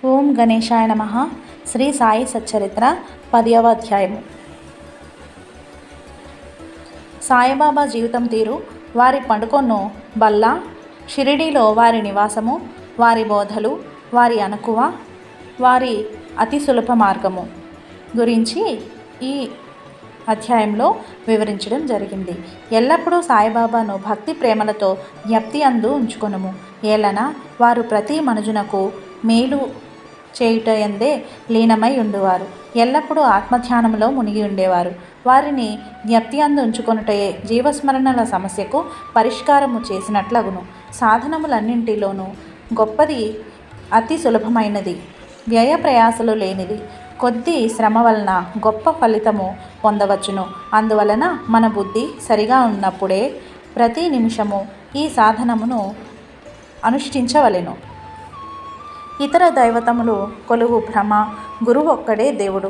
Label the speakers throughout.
Speaker 1: ఓం గణేశాయ నమః. శ్రీ సాయి సచ్చరిత్ర 10వ అధ్యాయము. సాయిబాబా జీవితం తీరు, వారి పండుకొను బల్ల, షిరిడీలో వారి నివాసము, వారి బోధలు, వారి అణకువ, వారి అతి సులభ మార్గము గురించి ఈ అధ్యాయంలో వివరించడం జరిగింది. ఎల్లప్పుడూ సాయిబాబాను భక్తి ప్రేమలతో జ్ఞప్తి అందు ఉంచుకొనుము. ఏలన వారు ప్రతి మనుజునకు మేలు చేయుటయందే లీనమై ఉండువారు. ఎల్లప్పుడూ ఆత్మధ్యానంలో మునిగి ఉండేవారు. వారిని జ్ఞప్తి అందు ఉంచుకొనుటయే జీవస్మరణల సమస్యకు పరిష్కారము చేసినట్లగును. సాధనములన్నింటిలోనూ గొప్పది, అతి సులభమైనది, వ్యయ ప్రయాసలు లేనిది, కొద్ది శ్రమ వలన గొప్ప ఫలితము పొందవచ్చును. అందువలన మన బుద్ధి సరిగా ఉన్నప్పుడే ప్రతి నిమిషము ఈ సాధనమును అనుష్ఠించవలెను. ఇతర దైవతములు కొలువు భ్రమ, గురువు ఒక్కడే దేవుడు.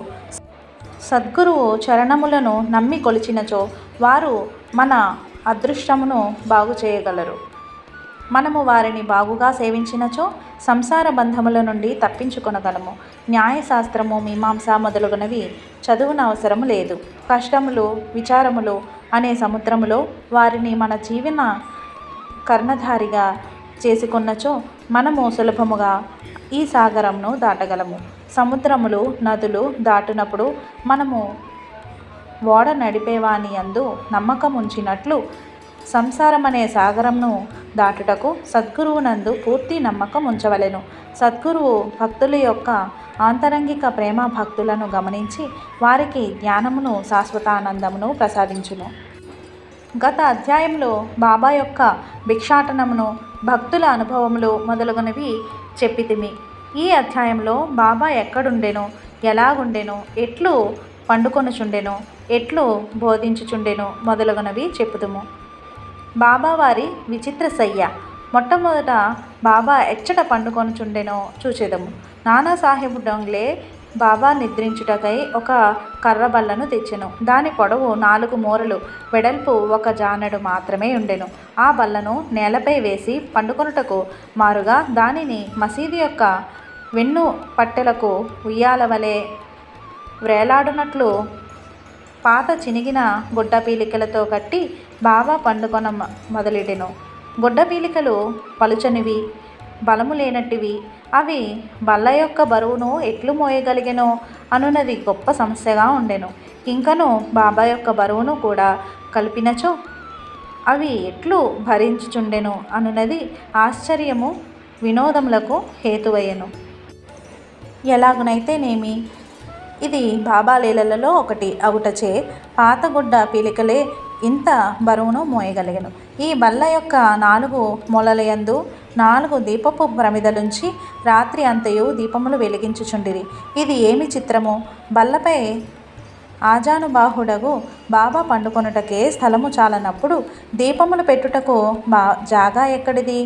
Speaker 1: సద్గురువు చరణములను నమ్మి కొలిచినచో వారు మన అదృష్టమును బాగు చేయగలరు. మనము వారిని బాగుగా సేవించినచో సంసార బంధముల నుండి తప్పించుకొనగలము. న్యాయశాస్త్రము, మీమాంస మొదలగునవి చదువునవసరము లేదు. కష్టములు, విచారములు అనే సముద్రములో వారిని మన జీవన కర్ణధారిగా చేసుకున్నచో మనము సులభముగా ఈ సాగరంను దాటగలము. సముద్రములు, నదులు దాటునప్పుడు మనము ఓడ నడిపేవాని యందు నమ్మకం ఉంచినట్లు సంసారమనే సాగరంను దాటుటకు సద్గురువునందు పూర్తి నమ్మకం ఉంచవలెను. సద్గురువు భక్తుల యొక్క ఆంతరంగిక ప్రేమ భక్తులను గమనించి వారికి జ్ఞానమును, శాశ్వతానందమును ప్రసాదించును. గత అధ్యాయంలో బాబా యొక్క భిక్షాటనమును, భక్తుల అనుభవములు మొదలగునవి చెప్పితిమి. ఈ అధ్యాయంలో బాబా ఎక్కడుండెనో, ఎలాగుండెనో, ఎట్లు పండుకొనుచుండెనో, ఎట్లు బోధించుచుండెనో మొదలగునవి చెప్పుదుము. బాబా వారి విచిత్ర శయ్య. మొట్టమొదట బాబా ఎచ్చట పండుకొనుచుండెనో చూచెదము. నానాసాహెబ్ డొంగ్లే బాబా నిద్రించుటకై ఒక కర్రబల్లను తెచ్చెను. దాని పొడవు 4 మూరలు, వెడల్పు 1 జానెడు మాత్రమే ఉండెను. ఆ బల్లను నేలపై వేసి పండుకొనుటకు మారుగా దానిని మసీదు యొక్క వెన్ను పట్టెలకు ఉయ్యాల వలె వ్రేలాడునట్లు పాత చినిగిన గుడ్డపీలికలతో కట్టి బాబా పండుకొన మొదలెడెను. గుడ్డపీలికలు పలుచనివి, బలము లేనట్టివి. అవి బల్ల యొక్క బరువును ఎట్లు మోయగలిగెనో అనున్నది గొప్ప సమస్యగా ఉండెను. ఇంకను బాబా యొక్క బరువును కూడా కలిపినచో అవి ఎట్లు భరించుచుండెను అనున్నది ఆశ్చర్యము, వినోదములకు హేతువయ్యెను. ఎలాగునైతేనేమి, ఇది బాబా లీలలలో ఒకటి అగుటచే పాతగుడ్డ పీలికలే ఇంత బరువును మోయగలిగెను. ఈ బల్ల యొక్క 4 మూలలయందు 4 దీపపు ప్రమిదలుంచి రాత్రి అంతయు దీపములు వెలిగించుచుండిరి. ఇది ఏమి చిత్రము! బల్లపై ఆజానుబాహుడగు బాబా పండుకొనుటకే స్థలము చాలనప్పుడు దీపములు పెట్టుటకు జాగా ఎక్కడిది?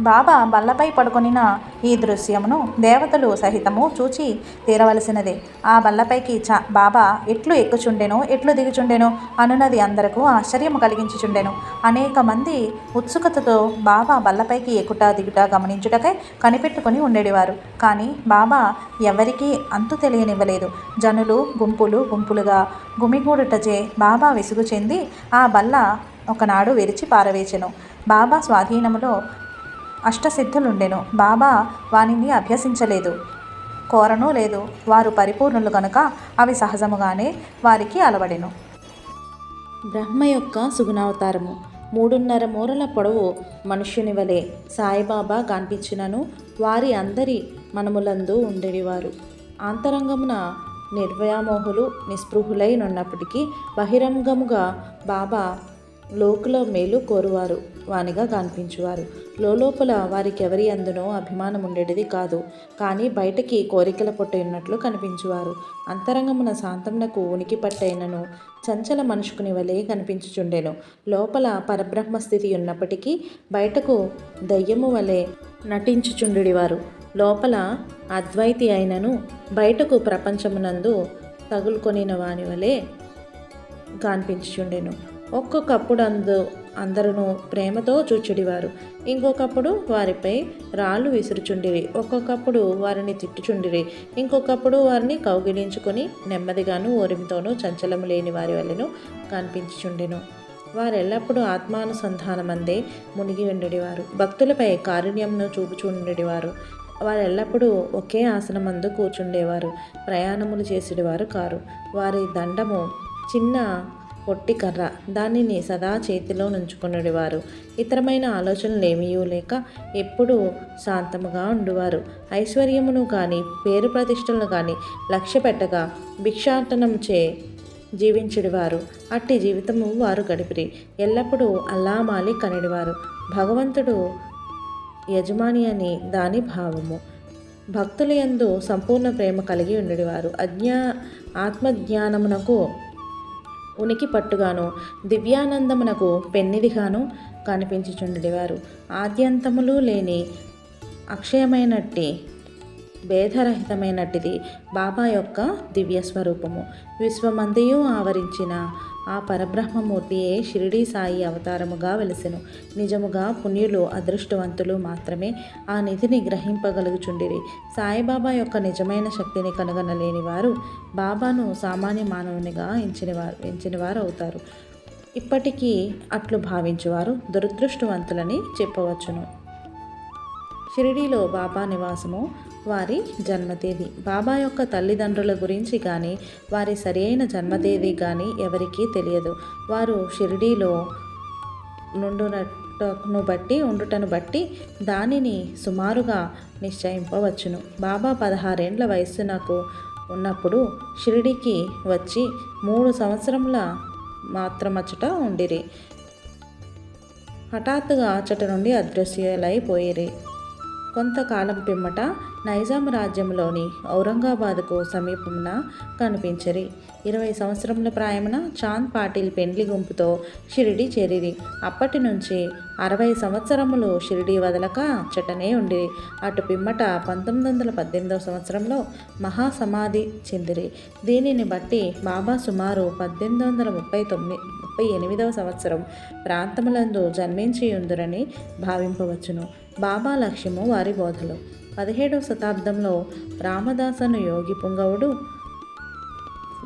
Speaker 1: బాబా బల్లపై పడుకొనిన ఈ దృశ్యమును దేవతలు సహితము చూచి తీరవలసినదే. ఆ బల్లపైకి బాబా ఎట్లు ఎక్కుచుండెనో, ఎట్లు దిగుచుండెనో అనున్నది అందరకు ఆశ్చర్యము కలిగించుచుండెను. అనేక మంది ఉత్సుకతతో బాబా బల్లపైకి ఎక్కుట దిగుట గమనించుటకై కనిపెట్టుకుని ఉండేవారు. కానీ బాబా ఎవరికీ అంతు తెలియనివ్వలేదు. జనులు గుంపులు గుంపులుగా గుమిగూడుటచే బాబా విసుగు చెంది ఆ బల్ల ఒకనాడు విరిచి పారవేచెను. బాబా స్వాధీనములో అష్టసిద్ధులుండెను. బాబా వానిని అభ్యసించలేదు, కోరనూ లేదు. వారు పరిపూర్ణులు కనుక అవి సహజముగానే వారికి అలవడెను. బ్రహ్మ యొక్క సుగుణావతారము. 3.5 మూరల పొడవు మనుష్యుని వలె సాయిబాబా కనిపించినను వారి అందరి మనములందు ఉండేవారు. ఆంతరంగమున నిర్వ్యామోహులు, నిస్పృహులై నున్నప్పటికీ బహిరంగముగా బాబా లోకుల మేలు కోరువారు వానిగా కనిపించువారు. లోపల వారికి ఎవరి అందునో అభిమానం ఉండేది కాదు. కానీ బయటకి కోరికల పొట్ట ఉన్నట్లు కనిపించువారు. అంతరంగమున శాంతమునకు ఉనికి పట్టైనను చంచల మనుషుకుని వలె కనిపించుచుండెను. లోపల పరబ్రహ్మస్థితి ఉన్నప్పటికీ బయటకు దయ్యము వలె నటించుచుండెడివారు. లోపల అద్వైతి అయినను బయటకు ప్రపంచమునందు తగులుకొనిన వాని వలె కనిపించుచుండెను. ఒక్కొక్కప్పుడు అందరూ ప్రేమతో చూచుడివారు. ఇంకొకప్పుడు వారిపై రాళ్ళు విసురుచుండిరి. ఒక్కొక్కప్పుడు వారిని తిట్టుచుండిరి. ఇంకొకప్పుడు వారిని కౌగిలించుకొని నెమ్మదిగాను ఓరిమితోనూ చంచలము లేని వారి వలెను కనిపించుచుండెను. వారెల్లప్పుడూ ఆత్మానుసంధానమందే మునిగి ఉండేవారు. భక్తులపై కారుణ్యమును చూపుచుండేవారు. వారెల్లప్పుడూ ఒకే ఆసనమందు కూర్చుండేవారు. ప్రయాణములు చేసేవారు కారు. వారి దండము చిన్న పొట్టి కర్ర. దానిని సదా చేతిలో నుంచుకునేవారు. ఇతరమైన ఆలోచనలు ఏమీ లేక ఎప్పుడూ శాంతముగా ఉండువారు. ఐశ్వర్యమును కానీ పేరు ప్రతిష్టలను కానీ లక్ష్య పెట్టగా భిక్షాటనంచే జీవించుడివారు. అట్టి జీవితము వారు గడిపిరి. ఎల్లప్పుడూ అల్లామాలి కనడివారు. భగవంతుడు యజమాని అని దాని భావము. భక్తుల యందు సంపూర్ణ ప్రేమ కలిగి ఉండేవారు. ఆత్మజ్ఞానమునకు ఉనికి పట్టుగాను దివ్యానందమునకు పెన్నిదిగాను కనిపించుచుండేవారు. ఆద్యంతములు లేని అక్షయమైనట్టి భేదరహితమైనటిది బాబా యొక్క దివ్య స్వరూపము. విశ్వమంతయు ఆవరించిన ఆ పరబ్రహ్మమూర్తియే షిరిడీ సాయి అవతారముగా వెలసెను. నిజముగా పుణ్యులు అదృష్టవంతులు మాత్రమే ఆ నిధిని గ్రహింపగలుగుచుండిరి. సాయిబాబా యొక్క నిజమైన శక్తిని కనుగొనలేని వారు బాబాను సామాన్య మానవునిగా ఎంచినవారు అవుతారు. ఇప్పటికీ అట్లు భావించువారు దురదృష్టవంతులని చెప్పవచ్చును. షిరిడీలో బాబా నివాసము, వారి జన్మతేదీ. బాబా యొక్క తల్లిదండ్రుల గురించి కానీ వారి సరియైన జన్మతేదీ కానీ ఎవరికీ తెలియదు. వారు షిరిడీలో ఉండుటను బట్టి దానిని సుమారుగా నిశ్చయింపవచ్చును. బాబా 16 ఏండ్ల వయస్సునకు ఉన్నప్పుడు షిరిడీకి వచ్చి 3 సంవత్సరముల మాత్రమచ్చట ఉండిరి. హఠాత్తుగా అచ్చట నుండి అదృశ్యులైపోయిరి. కొంతకాలం పిమ్మట నైజాం రాజ్యంలోని ఔరంగాబాద్కు సమీపమున కనిపించిరి. 20 సంవత్సరముల ప్రాయమున చాంద్ పాటిల్ పెండ్లి గుంపుతో షిరిడి చేరిరి. అప్పటి నుంచి 60 సంవత్సరములు షిరిడి వదలక అచ్చటనే ఉండిరి. అటు పిమ్మట 1918 సంవత్సరంలో మహాసమాధి చెందిరి. దీనిని బట్టి బాబా సుమారు 1838 సంవత్సరం ప్రాంతములందు జన్మించి ఉందురని భావింపవచ్చును. బాబా లక్ష్యము వారి బోధలు. 17వ శతాబ్దంలో రామదాసను యోగి పుంగవుడు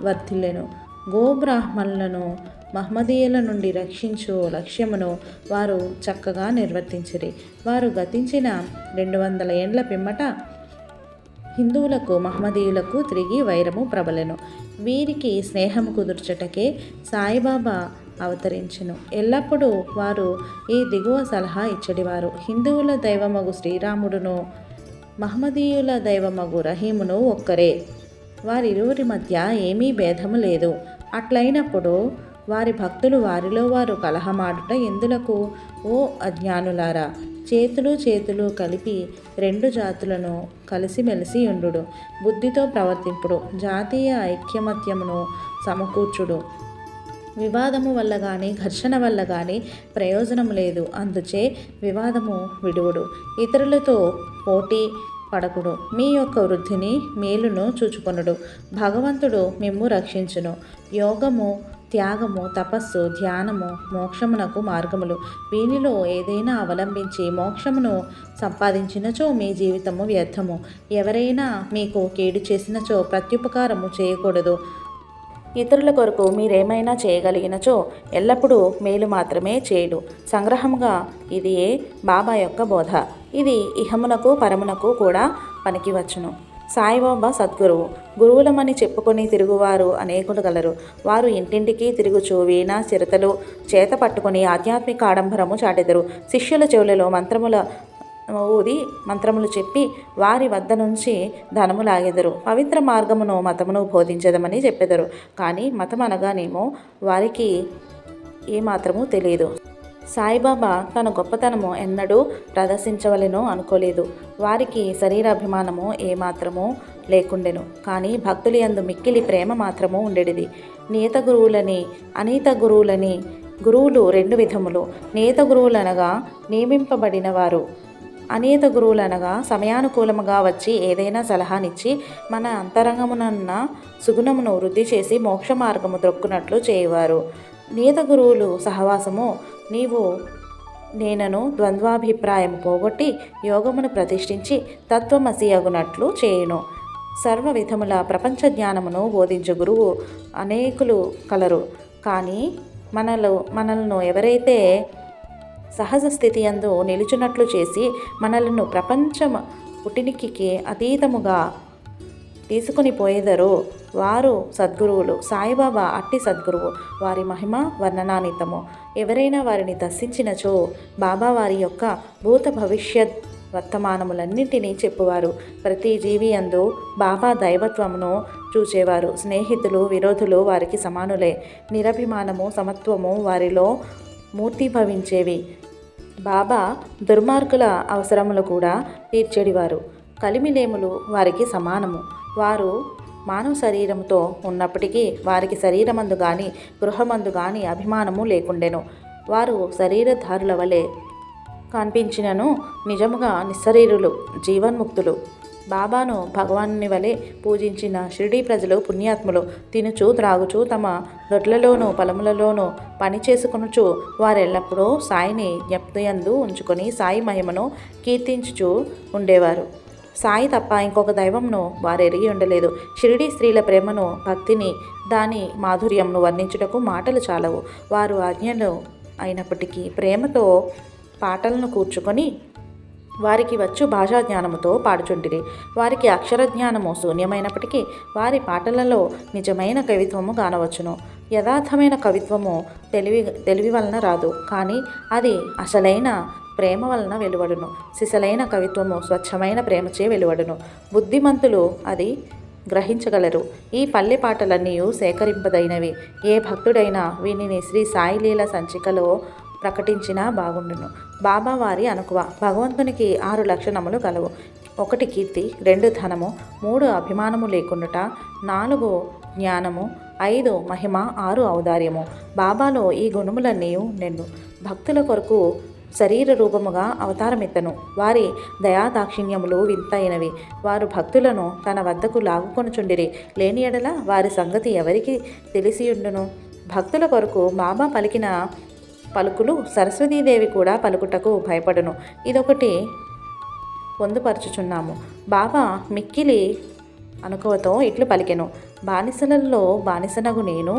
Speaker 1: వర్ధిల్లెను. గోబ్రాహ్మణులను మహమ్మదీయుల నుండి రక్షించు లక్ష్యమును వారు చక్కగా నిర్వర్తించిరి. వారు గతించిన 200 ఏండ్ల పిమ్మట హిందువులకు మహమ్మదీయులకు తిరిగి వైరము ప్రబలెను. వీరికి స్నేహము కుదుర్చటకే సాయిబాబా అవతరించెను. ఎల్లప్పుడూ వారు ఈ దిగువ సలహా ఇచ్చడివారు. హిందువుల దైవమగు శ్రీరాముడును మహమ్మదీయుల దైవమగు రహీమును ఒక్కరే. వారిరువురి మధ్య ఏమీ భేదము లేదు. అట్లయినప్పుడు వారి భక్తులు వారిలో వారు కలహమాడుట ఎందులకు? ఓ అజ్ఞానులారా, చేతులు కలిపి 2 జాతులను కలిసిమెలిసి ఉండుడు, బుద్ధితో ప్రవర్తింపుడు, జాతీయ ఐక్యమత్యమును సమకూర్చుడు. వివాదము వల్ల కానీ ఘర్షణ వల్ల కానీ ప్రయోజనం లేదు. అందుచే వివాదము విడువుడు, ఇతరులతో పోటీ పడకుడు, మీ యొక్క వృద్ధిని మేలును చూచుకొనుడు. భగవంతుడు మిమ్ము రక్షించును. యోగము, త్యాగము, తపస్సు, ధ్యానము మోక్షమునకు మార్గములు. వీనిలో ఏదైనా అవలంబించి మోక్షమును సంపాదించినచో మీ జీవితము వ్యర్థము. ఎవరైనా మీకు కీడు చేసినచో ప్రత్యుపకారము చేయకూడదు. ఇతరుల కొరకు మీరేమైనా చేయగలిగినచో ఎల్లప్పుడూ మేలు మాత్రమే చేయుడు. సంగ్రహముగా ఇదియే బాబా యొక్క బోధ. ఇది ఇహమునకు పరమునకు కూడా పనికివచ్చును. సాయిబాబా సద్గురువు. గురువులమని చెప్పుకొని తిరుగువారు అనేకులు గలరు. వారు ఇంటింటికి తిరుగుచు వీణ చిరతలు చేత పట్టుకొని ఆధ్యాత్మిక ఆడంబరము చాటెదరు. శిష్యుల చెవులలో మంత్రములు చెప్పి వారి వద్ద నుంచి ధనము లాగెదరు. పవిత్ర మార్గమును మతమును బోధించదమని చెప్పెదరు. కానీ మతం అనగానేమో వారికి ఏమాత్రమూ తెలియదు. సాయిబాబా తన గొప్పతనము ఎన్నడూ ప్రదర్శించవలెను అనుకోలేదు. వారికి శరీరాభిమానము ఏమాత్రమూ లేకుండెను. కానీ భక్తుల యందు మిక్కిలి ప్రేమ మాత్రము ఉండేది. నియత గురువులని, అనీత గురువులని. గురువులు 2 విధములు. నియత గురువులనగా నియమింపబడిన వారు. అనియత గురువులనగా సమయానుకూలముగా వచ్చి ఏదైనా సలహానిచ్చి మన అంతరంగమునన్న సుగుణమును వృద్ధి చేసి మోక్ష మార్గము త్రొక్కునట్లు చేయవారు. నీత గురువులు సహవాసము నీవు నేనను ద్వంద్వాభిప్రాయం పోగొట్టి యోగమును ప్రతిష్ఠించి తత్వమసి అగునట్లు చేయును. సర్వ విధముల ప్రపంచ జ్ఞానమును బోధించు గురువు అనేకులు కలరు. కానీ మనలను ఎవరైతే సహజ స్థితి యందు నిలుచున్నట్లు చేసి మనలను ప్రపంచం పుట్టినిక్కి అతీతముగా తీసుకుని పోయేదరో వారు సద్గురువులు. సాయిబాబా అట్టి సద్గురువు. వారి మహిమ వర్ణనాతీతము. ఎవరైనా వారిని దర్శించినచో బాబా వారి యొక్క భూత భవిష్యత్ వర్తమానములన్నింటినీ చెప్పువారు. ప్రతి జీవి యందు బాబా దైవత్వమును చూచేవారు. స్నేహితులు విరోధులు వారికి సమానులే. నిరభిమానము సమత్వము వారిలో మూర్తిభవించేవి. బాబా దుర్మార్గుల అవసరములు కూడా తీర్చెడివారు. కలిమిలేములు వారికి సమానము. వారు మానవ శరీరంతో ఉన్నప్పటికీ వారికి శరీరమందు కానీ గృహమందు కానీ అభిమానము లేకుండెను. వారు శరీరధారుల వలె కనిపించినను నిజముగా నిస్శరీరులు, జీవన్ముక్తులు. బాబాను భగవానుని వలె పూజించిన షిరిడీ ప్రజలు పుణ్యాత్ములు. తినుచు త్రాగుచు తమ దొడ్లలోనూ పొలములలోనూ పని చేసుకొనుచు వారెల్లప్పుడూ సాయిని జ్ఞప్తియందు ఉంచుకొని సాయి మహిమను కీర్తించుచూ ఉండేవారు. సాయి తప్ప ఇంకొక దైవంను వారు ఎరిగి ఉండలేదు. షిరిడీ స్త్రీల ప్రేమను, భక్తిని, దాని మాధుర్యంను వర్ణించుటకు మాటలు చాలవు. వారు ఆజ్ఞలు అయినప్పటికీ ప్రేమతో పాటలను కూర్చుకొని వారికి వచ్చు భాషా జ్ఞానముతో పాడుచుంటిరి. వారికి అక్షర జ్ఞానము శూన్యమైనప్పటికీ వారి పాటలలో నిజమైన కవిత్వము కానవచ్చును. యథార్థమైన కవిత్వము తెలివి వలన రాదు, కానీ అది అసలైన ప్రేమ వలన వెలువడును. సిసలైన కవిత్వము స్వచ్ఛమైన ప్రేమచే వెలువడును. బుద్ధిమంతులు అది గ్రహించగలరు. ఈ పల్లె పాటలన్నీ సేకరింపదైనవి. ఏ భక్తుడైనా వీనిని శ్రీ సాయిలీల సంచికలో ప్రకటించినా బాగుండును. బాబా వారి అనుకువ. భగవంతునికి 6 లక్షణములు కలవు. 1 కీర్తి, 2 ధనము, 3 అభిమానము లేకుండుట, 4 జ్ఞానము, 5 మహిమ, 6 ఔదార్యము. బాబాలో ఈ గుణములన్నీ నిండు. భక్తుల కొరకు శరీర రూపముగా అవతారమెత్తను. వారి దయాదాక్షిణ్యములు వింతైనవి. వారు భక్తులను తన వద్దకు లాగుకొనుచుండిరి. లేని ఎడల వారి సంగతి ఎవరికి తెలిసియుండును? భక్తుల కొరకు బాబా పలికిన పలుకులు సరస్వతీదేవి కూడా పలుకుటకు భయపడును. ఇదొకటి పొందుపరచుచున్నాము. బాబా మిక్కిలి అనుకువతో ఇట్లు పలికెను. బానిసలలో బానిసనగు నేను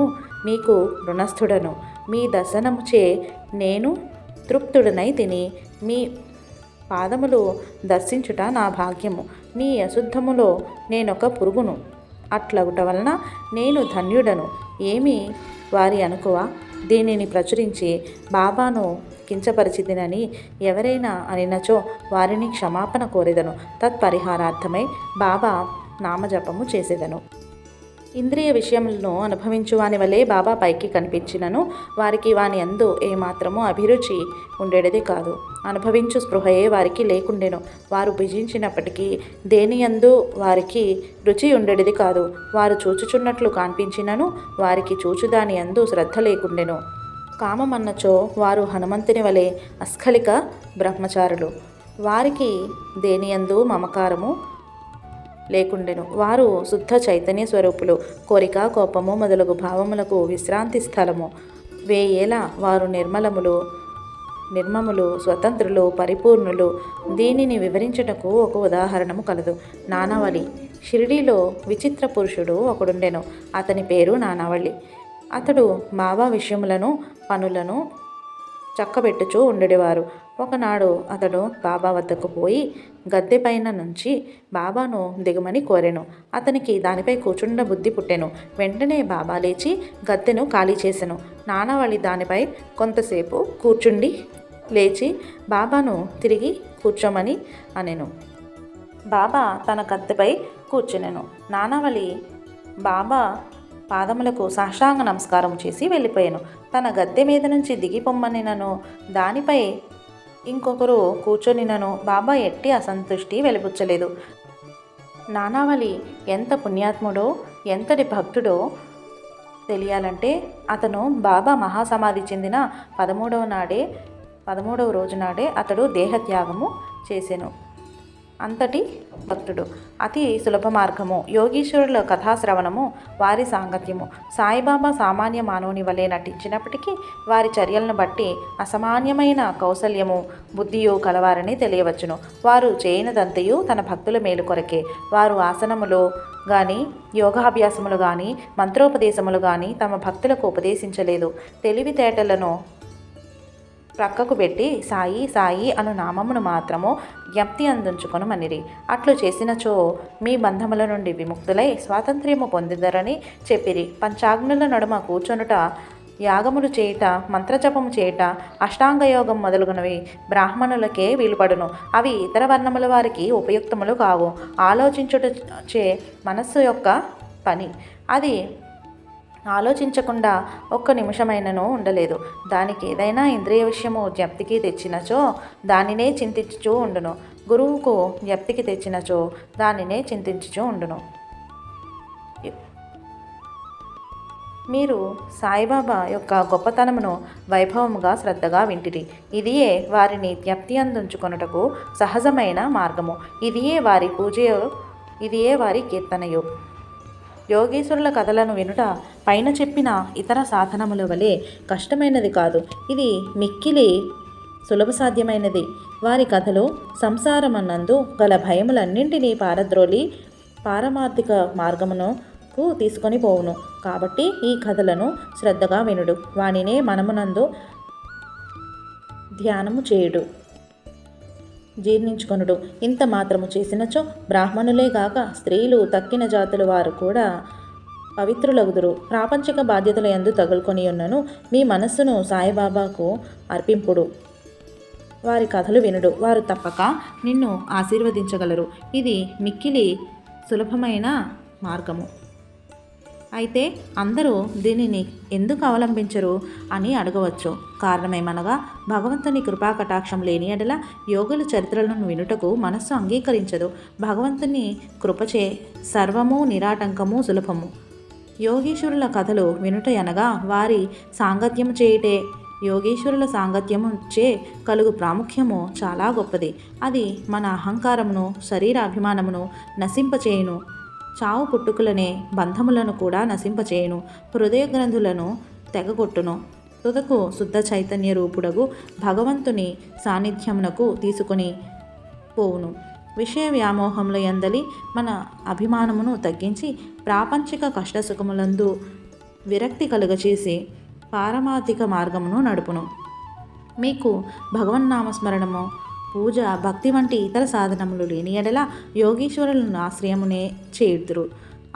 Speaker 1: నీకు రుణస్థుడను. మీ దర్శనముచే నేను తృప్తుడనై తిని మీ పాదములు దర్శించుట నా భాగ్యము. నీ అశుద్ధములో నేనొక పురుగును. అట్లగుట వలన నేను ధన్యుడను. ఏమి వారి అనుకువ? దీనిని ప్రచురించి బాబాను కించపరిచితినని ఎవరైనా అనినచో వారిని క్షమాపణ కోరెదను. తత్పరిహారార్థమై బాబా నామజపము చేసేదను. ఇంద్రియ విషయములను అనుభవించు వాని వలె బాబా పైకి కనిపించినను వారికి వాని అందు ఏమాత్రము అభిరుచి ఉండేది కాదు. అనుభవించు స్పృహయే వారికి లేకుండెను. వారు భుజించినప్పటికీ దేని యందు వారికి రుచి ఉండేది కాదు. వారు చూచుచున్నట్లు కనిపించినను వారికి చూచుదాని యందు శ్రద్ధ లేకుండెను. కామమన్నచో వారు హనుమంతుని వలె అస్ఖలిక బ్రహ్మచారులు. వారికి దేనియందు మమకారము లేకుండెను. వారు శుద్ధ చైతన్య స్వరూపులు. కోరిక, కోపము మొదలగు భావములకు విశ్రాంతి స్థలము. వేయేలా వారు నిర్మములు, స్వతంత్రులు, పరిపూర్ణులు. దీనిని వివరించుటకు ఒక ఉదాహరణము కలదు. నానావళి. షిరిడీలో విచిత్ర పురుషుడు ఒకడుండెను. అతని పేరు నానావళి. అతడు బాబా విషయములను, పనులను చక్కబెట్టుచూ ఉండేవారు. ఒకనాడు అతడు బాబా వద్దకు పోయి గద్దెపైన నుంచి బాబాను దిగమని కోరెను. అతనికి దానిపై కూర్చుండ బుద్ధి పుట్టెను. వెంటనే బాబా లేచి గద్దెను ఖాళీ చేసెను. నానావళి దానిపై కొంతసేపు కూర్చుండి లేచి బాబాను తిరిగి కూర్చోమని అనెను. బాబా తన గద్దెపై కూర్చునెను. నానావళి బాబా పాదములకు సాష్టాంగ నమస్కారం చేసి వెళ్ళిపోయాను. తన గద్దె మీద నుంచి దిగిపొమ్మనినను దానిపై ఇంకొకరు కూర్చొనినను బాబా ఎట్టి అసంతుష్టి వెలిబుచ్చలేదు. నానావళి ఎంత పుణ్యాత్ముడో, ఎంతటి భక్తుడో తెలియాలంటే అతను బాబా మహాసమాధి చెందిన 13వ రోజు నాడే అతడు దేహత్యాగము చేసెను. అంతటి భక్తుడు. అతి సులభ మార్గము యోగీశ్వరుల కథాశ్రవణము, వారి సాంగత్యము. సాయిబాబా సామాన్య మానవుని వలె నటించినప్పటికీ వారి చర్యలను బట్టి అసామాన్యమైన కౌశల్యము బుద్ధియు కలవారని తెలియవచ్చును. వారు చేయనదంతయు తన భక్తుల మేలు కొరకే. వారు ఆసనములు కానీ యోగాభ్యాసములు కానీ మంత్రోపదేశములు కానీ తమ భక్తులకు ఉపదేశించలేదు. తెలివితేటలను ప్రక్కకు పెట్టి సాయి సాయి అను నామమును మాత్రము జ్ఞప్తి అందించుకొను మనిరి. అట్లు చేసినచో మీ బంధముల నుండి విముక్తులై స్వాతంత్ర్యము పొందిదరని చెప్పిరి. పంచాగ్నుల నడుమ కూర్చొనుట, యాగములు చేయుట, మంత్రజపము చేయుట, అష్టాంగయోగం మొదలుగునవి బ్రాహ్మణులకే వీలుపడును. అవి ఇతర వర్ణముల వారికి ఉపయుక్తములు కావు. ఆలోచించుట చే మనస్సు యొక్క పని. అది ఆలోచించకుండా ఒక్క నిమిషమైనను ఉండలేదు. దానికి ఏదైనా ఇంద్రియ విషయము జ్ఞప్తికి తెచ్చినచో దానినే చింతించుచూ ఉండును. గురువుకు జ్ఞప్తికి తెచ్చినచో దానినే చింతించుచూ ఉండును. మీరు సాయిబాబా యొక్క గొప్పతనమును వైభవముగా శ్రద్ధగా వింటిరి. ఇదియే వారిని జ్ఞప్తి అందించుకొనుటకు సహజమైన మార్గము. ఇదియే వారి పూజయో, ఇదియే వారి కీర్తనయో. యోగీశ్వరుల కథలను వినుట పైన చెప్పిన ఇతర సాధనముల వలె కష్టమైనది కాదు. ఇది మిక్కిలి సులభ సాధ్యమైనది. వారి కథలు సంసారమన్నందు గల భయములన్నింటినీ పారద్రోలి పారమార్థిక మార్గమునకు తీసుకొని పోవును. కాబట్టి ఈ కథలను శ్రద్ధగా వినుడు, వానినే మనమునందు ధ్యానము చేయుడు, జీర్ణించుకొనుడు. ఇంత మాత్రము చేసినచో బ్రాహ్మణులే గాక స్త్రీలు తక్కిన జాతుల వారు కూడా పవిత్రులగుదురు. ప్రాపంచిక బాధ్యతల యందు తగులుకొని ఉన్నను మీ మనస్సును సాయిబాబాకు అర్పింపుడు. వారి కథలు వినుడు, వారు తప్పక నిన్ను ఆశీర్వదించగలరు. ఇది మిక్కిలి సులభమైన మార్గము. అయితే అందరూ దీనిని ఎందుకు అవలంబించరు అని అడగవచ్చు. కారణమేమనగా భగవంతుని కృపాకటాక్షం లేని ఎడల యోగుల చరిత్రలను వినుటకు మనస్సు అంగీకరించదు. భగవంతుని కృపచే సర్వము నిరాటంకము సులభము. యోగీశ్వరుల కథలు వినుట అనగా వారి సాంగత్యము చేయుటే. యోగీశ్వరుల సాంగత్యము చే కలుగు ప్రాముఖ్యము చాలా గొప్పది. అది మన అహంకారమును, శరీరాభిమానమును నశింపచేయును. చావు పుట్టుకులనే బంధములను కూడా నశింపచేయును. హృదయ గ్రంథులను తెగగొట్టును. తుదకు శుద్ధ చైతన్య రూపుడగు భగవంతుని సాన్నిధ్యమునకు తీసుకొని పోవును. విషయ వ్యామోహముల యందలి మన అభిమానమును తగ్గించి ప్రాపంచిక కష్టసుఖములందు విరక్తి కలుగచేసి పారమార్థిక మార్గమును నడుపును. మీకు భగవన్నామస్మరణము, పూజ, భక్తి వంటి ఇతర సాధనములు లేని ఎడల యోగీశ్వరులను ఆశ్రయమునే చేయుదురు.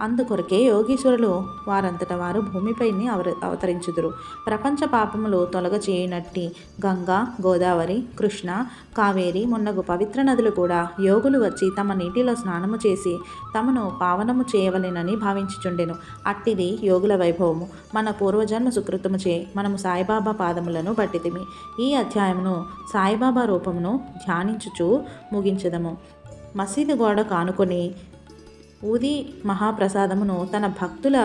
Speaker 1: అందుకొరకే యోగీశ్వరులు వారంతట వారు భూమిపైని అవతరించుదురు. ప్రపంచ పాపములు తొలగ చేయనట్టి గంగా, గోదావరి, కృష్ణ, కావేరి మున్నగు పవిత్ర నదులు కూడా యోగులు వచ్చి తమ నీటిలో స్నానము చేసి తమను పావనము చేయవలెనని భావించుచుండెను. అట్టిది యోగుల వైభవము. మన పూర్వజన్మ సుకృతము చే మనము సాయిబాబా పాదములను పట్టితిమి. ఈ అధ్యాయమును సాయిబాబా రూపమును ధ్యానించుచు ముగించదము. మసీదు గోడ కానుకొని ఊది మహాప్రసాదమును తన భక్తుల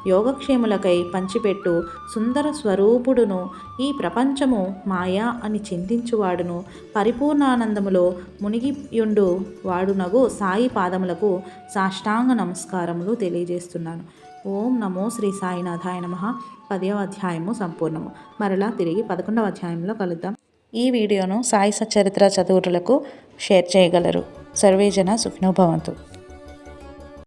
Speaker 1: యోగక్షేములకై పంచిపెట్టు సుందర స్వరూపుడును, ఈ ప్రపంచము మాయా అని చింతించువాడును, పరిపూర్ణానందములో మునిగియుండు వాడునగు సాయి పాదములకు సాష్టాంగ నమస్కారములు తెలియజేస్తున్నాను. ఓం నమో శ్రీ సాయినాథాయ నమః. 10వ అధ్యాయము సంపూర్ణము. మరలా తిరిగి 11వ అధ్యాయంలో కలుద్దాం. ఈ వీడియోను సాయి సచ్చరిత్ర చదువురులకు షేర్ చేయగలరు. సర్వేజన సుఖినో భవంతు.